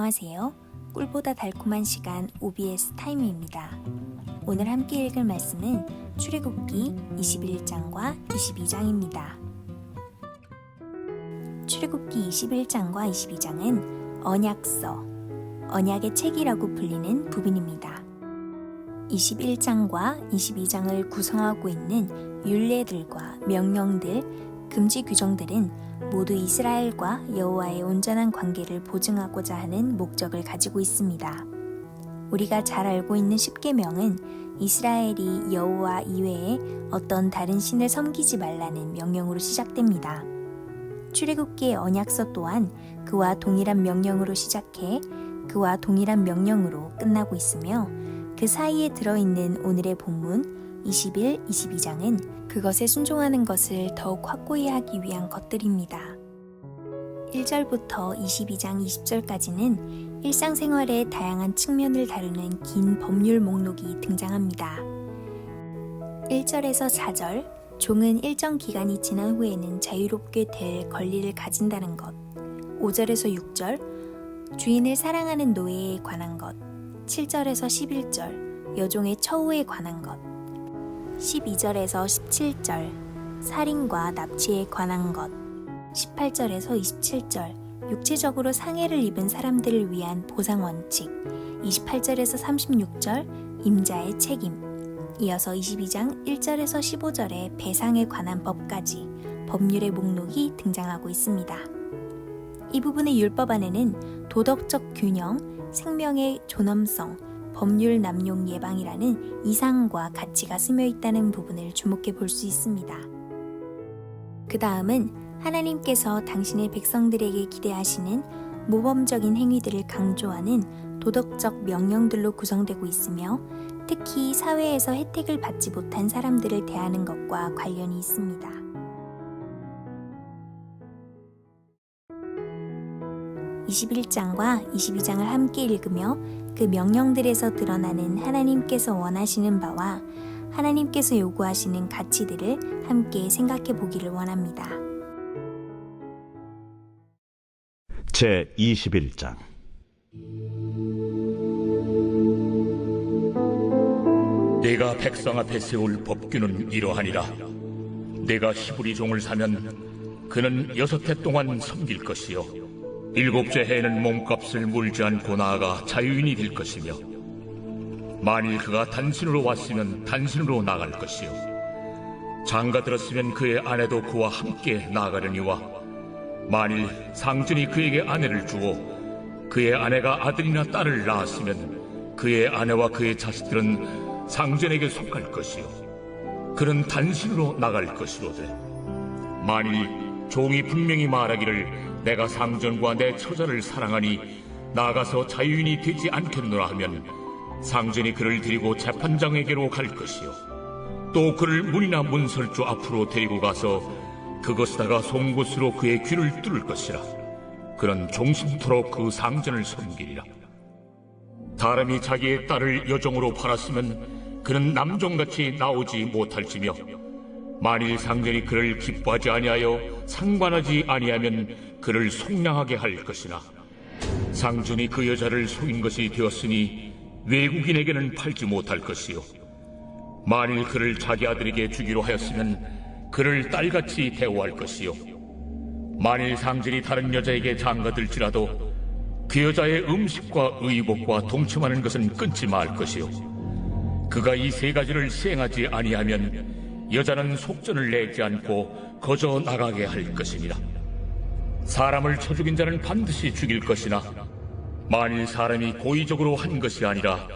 안녕하세요. 꿀보다 달콤한 시간 OBS 타임입니다. 오늘 함께 읽을 말씀은 출애굽기 21장과 22장입니다. 출애굽기 21장과 22장은 언약서, 언약의 책이라고 불리는 부분입니다. 21장과 22장을 구성하고 있는 율례들과 명령들, 금지 규정들은 모두 이스라엘과 여호와의 온전한 관계를 보증하고자 하는 목적을 가지고 있습니다. 우리가 잘 알고 있는 십계명은 이스라엘이 여호와 이외에 어떤 다른 신을 섬기지 말라는 명령으로 시작됩니다. 출애굽기의 언약서 또한 그와 동일한 명령으로 시작해 그와 동일한 명령으로 끝나고 있으며 그 사이에 들어있는 오늘의 본문 21, 22장은 그것에 순종하는 것을 더욱 확고히 하기 위한 것들입니다. 1절부터 22장 20절까지는 일상생활의 다양한 측면을 다루는 긴 법률 목록이 등장합니다. 1절에서 4절, 종은 일정 기간이 지난 후에는 자유롭게 될 권리를 가진다는 것. 5절에서 6절, 주인을 사랑하는 노예에 관한 것. 7절에서 11절, 여종의 처우에 관한 것. 12절에서 17절, 살인과 납치에 관한 것. 18절에서 27절, 육체적으로 상해를 입은 사람들을 위한 보상 원칙. 28절에서 36절, 임자의 책임. 이어서 22장 1절에서 15절의 배상에 관한 법까지 법률의 목록이 등장하고 있습니다. 이 부분의 율법 안에는 도덕적 균형, 생명의 존엄성, 법률 남용 예방이라는 이상과 가치가 스며 있다는 부분을 주목해 볼 수 있습니다. 그 다음은 하나님께서 당신의 백성들에게 기대하시는 모범적인 행위들을 강조하는 도덕적 명령들로 구성되고 있으며 특히 사회에서 혜택을 받지 못한 사람들을 대하는 것과 관련이 있습니다. (21장과 22장을) 함께 읽으며 그 명령들에서 드러나는 하나님께서 원하시는 바와 하나님께서 요구하시는 가치들을 함께 생각해 보기를 원합니다. 제21장 내가 백성 앞에 세울 법규는 이러하니라. 내가 히브리 종을 사면 그는 6해 동안 섬길 것이요 7째 해에는 몸값을 물지 않고 나아가 자유인이 될 것이며 만일 그가 단신으로 왔으면 단신으로 나갈 것이요 장가 들었으면 그의 아내도 그와 함께 나가려니와 만일 상전이 그에게 아내를 주고 그의 아내가 아들이나 딸을 낳았으면 그의 아내와 그의 자식들은 상전에게 속할 것이요 그는 단신으로 나갈 것이로되 만일 종이 분명히 말하기를 내가 상전과 내 처자를 사랑하니 나가서 자유인이 되지 않겠노라 하면 상전이 그를 데리고 재판장에게로 갈 것이요 또 그를 문이나 문설주 앞으로 데리고 가서 그것에다가 송곳으로 그의 귀를 뚫을 것이라. 그는 종신토록 그 상전을 섬기리라. 사람이 자기의 딸을 여종으로 팔았으면 그는 남종같이 나오지 못할지며 만일 상전이 그를 기뻐하지 아니하여 상관하지 아니하면 그를 속량하게 할 것이나 상전이 그 여자를 속인 것이 되었으니 외국인에게는 팔지 못할 것이요 만일 그를 자기 아들에게 주기로 하였으면 그를 딸같이 대우할 것이요 만일 상전이 다른 여자에게 장가들지라도 그 여자의 음식과 의복과 동침하는 것은 끊지 말 것이요 그가 이 3가지를 시행하지 아니하면 여자는 속전을 내지 않고 거저 나가게 할 것이니라. 사람을 쳐 죽인 자는 반드시 죽일 것이나 만일 사람이 고의적으로 한 것이 아니라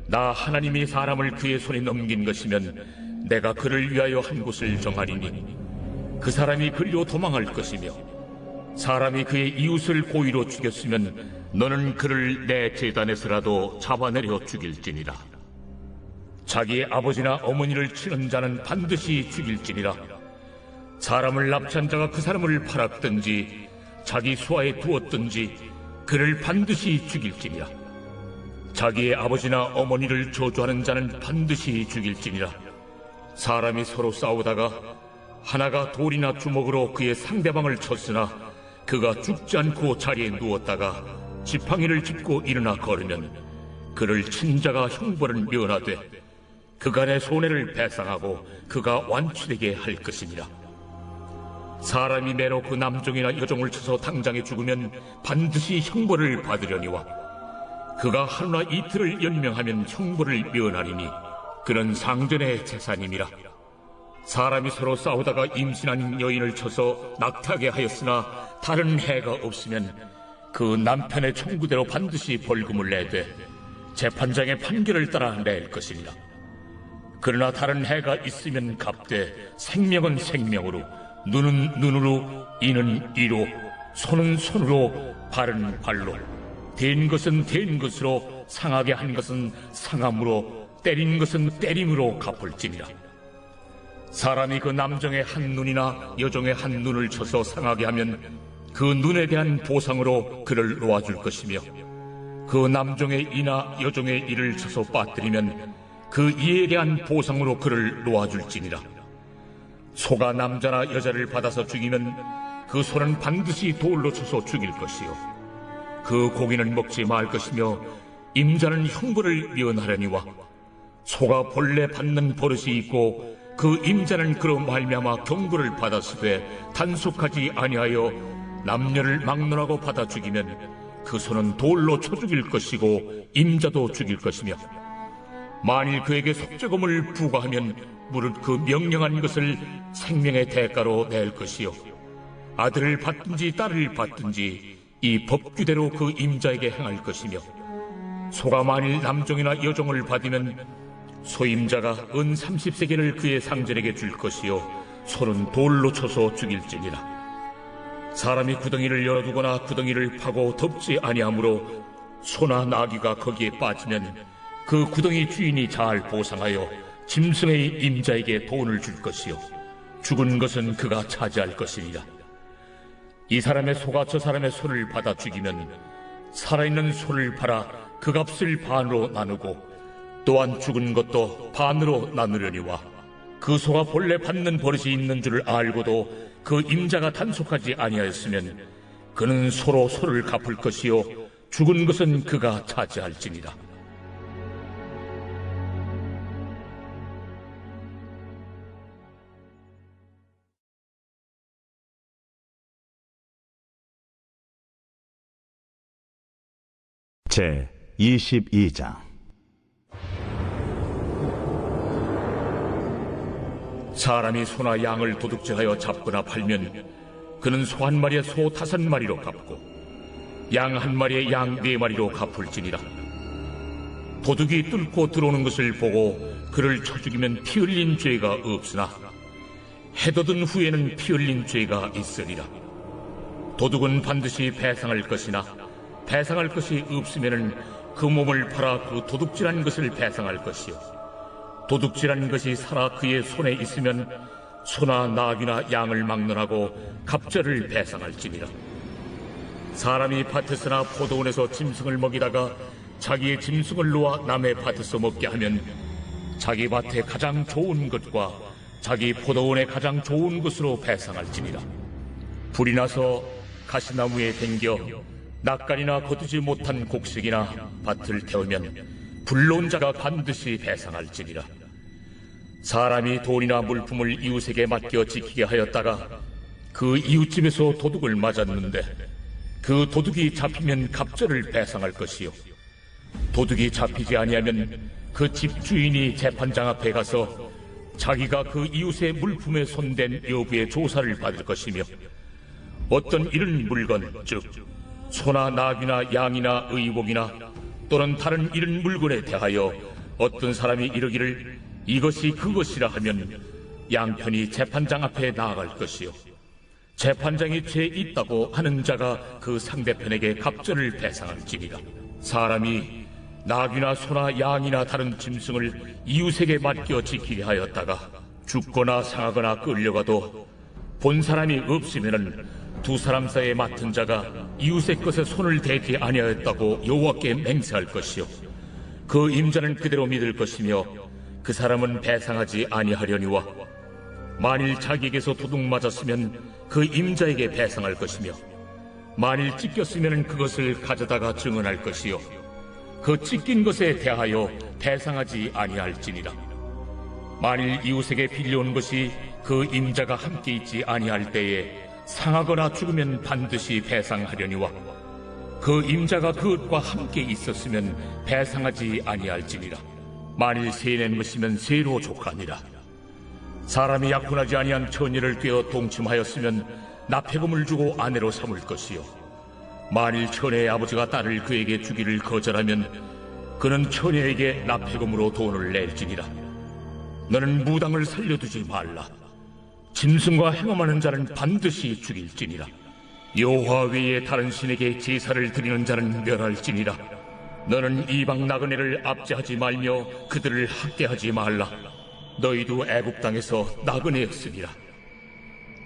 나 하나님이 사람을 그의 손에 넘긴 것이면 내가 그를 위하여 한 곳을 정하리니 그 사람이 그리로 도망할 것이며 사람이 그의 이웃을 고의로 죽였으면 너는 그를 내 제단에서라도 잡아내려 죽일지니라. 자기의 아버지나 어머니를 치는 자는 반드시 죽일지니라. 사람을 납치한 자가 그 사람을 팔았든지 자기 수하에 두었든지 그를 반드시 죽일지니라. 자기의 아버지나 어머니를 저주하는 자는 반드시 죽일지니라. 사람이 서로 싸우다가 하나가 돌이나 주먹으로 그의 상대방을 쳤으나 그가 죽지 않고 자리에 누웠다가 지팡이를 짚고 일어나 걸으면 그를 친자가 형벌은 면하되 그간의 손해를 배상하고 그가 완치되게 할 것이니라. 사람이 매로 그 남종이나 여종을 쳐서 당장에 죽으면 반드시 형벌을 받으려니와 그가 하루나 이틀을 연명하면 형벌을 면하리니 그는 상전의 재산임이라. 사람이 서로 싸우다가 임신한 여인을 쳐서 낙태하게 하였으나 다른 해가 없으면 그 남편의 청구대로 반드시 벌금을 내되 재판장의 판결을 따라 낼 것이니라. 그러나 다른 해가 있으면 갚되 생명은 생명으로, 눈은 눈으로, 이는 이로, 손은 손으로, 발은 발로, 된 것은 된 것으로, 상하게 한 것은 상함으로, 때린 것은 때림으로 갚을지니라. 사람이 그 남종의 한 눈이나 여종의 한 눈을 쳐서 상하게 하면 그 눈에 대한 보상으로 그를 놓아줄 것이며, 그 남종의 이나 여종의 이를 쳐서 빠뜨리면 그 이에 대한 보상으로 그를 놓아줄지니라. 소가 남자나 여자를 받아서 죽이면 그 소는 반드시 돌로 쳐서 죽일 것이요 그 고기는 먹지 말 것이며 임자는 형벌을 면하려니와 소가 본래 받는 버릇이 있고 그 임자는 그로 말미암아 경고를 받았으되 단속하지 아니하여 남녀를 막론하고 받아 죽이면 그 소는 돌로 쳐 죽일 것이고 임자도 죽일 것이며, 만일 그에게 속죄금을 부과하면 무릇 그 명령한 것을 생명의 대가로 낼 것이요 아들을 받든지 딸을 받든지 이 법규대로 그 임자에게 행할 것이며, 소가 만일 남종이나 여종을 받으면 소임자가 은 30세겔을 그의 상전에게 줄 것이요 소는 돌로 쳐서 죽일지니라. 사람이 구덩이를 열어두거나 구덩이를 파고 덮지 아니하므로 소나 나귀가 거기에 빠지면 그 구덩이 주인이 잘 보상하여 짐승의 임자에게 돈을 줄 것이요 죽은 것은 그가 차지할 것이니라. 이 사람의 소가 저 사람의 소를 받아 죽이면 살아있는 소를 팔아 그 값을 반으로 나누고 또한 죽은 것도 반으로 나누려니와 그 소가 본래 받는 버릇이 있는 줄을 알고도 그 임자가 단속하지 아니하였으면 그는 소로 소를 갚을 것이요 죽은 것은 그가 차지할지니라. 제 22장. 사람이 소나 양을 도둑질하여 잡거나 팔면 그는 소 한 마리에 소 5마리로 갚고 양 한 마리에 양 4마리로 갚을지니라. 도둑이 뚫고 들어오는 것을 보고 그를 쳐 죽이면 피 흘린 죄가 없으나 해돋은 후에는 피 흘린 죄가 있으리라. 도둑은 반드시 배상할 것이나 배상할 것이 없으면은 그 몸을 팔아 그 도둑질한 것을 배상할 것이요 도둑질한 것이 살아 그의 손에 있으면 소나 나귀나 양을 막론하고 갑절을 배상할지니라. 사람이 밭에서나 포도원에서 짐승을 먹이다가 자기의 짐승을 놓아 남의 밭에서 먹게 하면 자기 밭에 가장 좋은 것과 자기 포도원에 가장 좋은 것으로 배상할지니라. 불이 나서 가시나무에 댕겨 낯간이나 거두지 못한 곡식이나 밭을 태우면 불러온 자가 반드시 배상할지니라. 사람이 돈이나 물품을 이웃에게 맡겨 지키게 하였다가 그 이웃집에서 도둑을 맞았는데 그 도둑이 잡히면 갑절을 배상할 것이요 도둑이 잡히지 아니하면 그 집 주인이 재판장 앞에 가서 자기가 그 이웃의 물품에 손댄 여부의 조사를 받을 것이며, 어떤 이런 물건 즉 소나 나귀나 양이나 의복이나 또는 다른 이런 물건에 대하여 어떤 사람이 이르기를 이것이 그것이라 하면 양편이 재판장 앞에 나아갈 것이요 재판장이 죄 있다고 하는 자가 그 상대편에게 갑절을 배상할지니라. 사람이 나귀나 소나 양이나 다른 짐승을 이웃에게 맡겨 지키게 하였다가 죽거나 상하거나 끌려가도 본 사람이 없으면은 두 사람 사이에 맡은 자가 이웃의 것에 손을 대지 아니하였다고 여호와께 맹세할 것이요 그 임자는 그대로 믿을 것이며 그 사람은 배상하지 아니하려니와 만일 자기에게서 도둑 맞았으면 그 임자에게 배상할 것이며 만일 찢겼으면 그것을 가져다가 증언할 것이요 그 찢긴 것에 대하여 배상하지 아니할지니라. 만일 이웃에게 빌려온 것이 그 임자가 함께 있지 아니할 때에 상하거나 죽으면 반드시 배상하려니와 그 임자가 그것과 함께 있었으면 배상하지 아니할지니라. 만일 세낸 것이면 세로 족하니라. 사람이 약혼하지 아니한 처녀를 꿰어 동침하였으면 납폐금을 주고 아내로 삼을 것이요 만일 처녀의 아버지가 딸을 그에게 주기를 거절하면 그는 처녀에게 납폐금으로 돈을 낼지니라. 너는 무당을 살려두지 말라. 짐승과 행함하는 자는 반드시 죽일지니라. 여호와 외에 다른 신에게 제사를 드리는 자는 멸할지니라. 너는 이방 나그네를 압제하지 말며 그들을 학대하지 말라. 너희도 애굽 땅에서 나그네였으니라.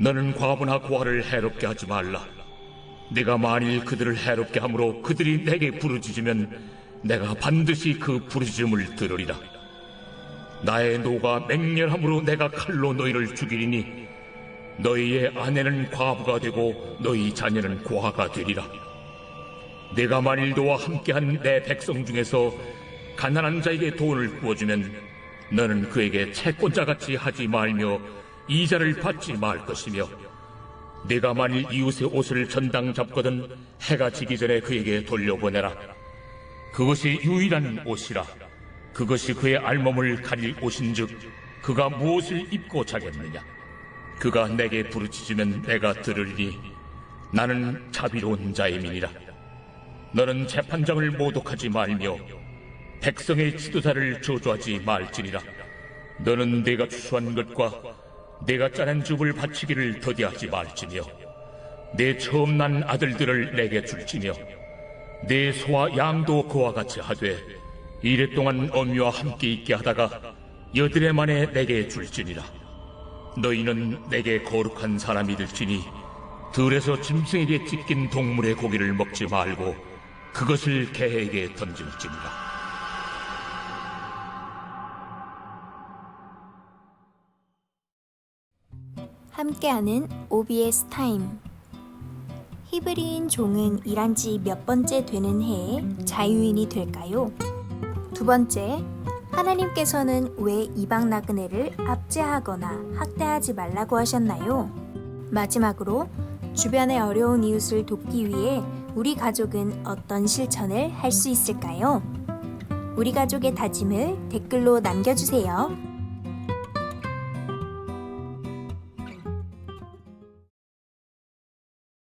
너는 과부나 고아를 해롭게 하지 말라. 내가 만일 그들을 해롭게 함으로 그들이 내게 부르짖으면 내가 반드시 그 부르짖음을 들으리라. 나의 노가 맹렬함으로 내가 칼로 너희를 죽이리니 너희의 아내는 과부가 되고 너희 자녀는 고아가 되리라. 내가 만일 너와 함께한 내 백성 중에서 가난한 자에게 돈을 구워주면 너는 그에게 채권자같이 하지 말며 이자를 받지 말 것이며 내가 만일 이웃의 옷을 전당 잡거든 해가 지기 전에 그에게 돌려보내라. 그것이 유일한 옷이라. 그것이 그의 알몸을 가릴 옷인즉 그가 무엇을 입고 자겠느냐. 그가 내게 부르짖으면 내가 들으리니 나는 자비로운 자임이니라. 너는 재판장을 모독하지 말며 백성의 지도자를 저주하지 말지니라. 너는 내가 추수한 것과 내가 짜낸 줍을 바치기를 더디하지 말지며 내 처음 난 아들들을 내게 줄지며 내 소와 양도 그와 같이 하되 이랫동안 어미와 함께 있게 하다가 여드레 만에 내게 줄지니라. 너희는 내게 거룩한 사람이 될지니 들에서 짐승에게 찢긴 동물의 고기를 먹지 말고 그것을 개에게 던질지니라. 함께하는 OBS 타임. 히브리인 종은 일한 지 몇 번째 되는 해에 자유인이 될까요? 두 번째, 하나님께서는 왜 이방 나그네를 압제하거나 학대하지 말라고 하셨나요? 마지막으로 주변의 어려운 이웃을 돕기 위해 우리 가족은 어떤 실천을 할 수 있을까요? 우리 가족의 다짐을 댓글로 남겨주세요.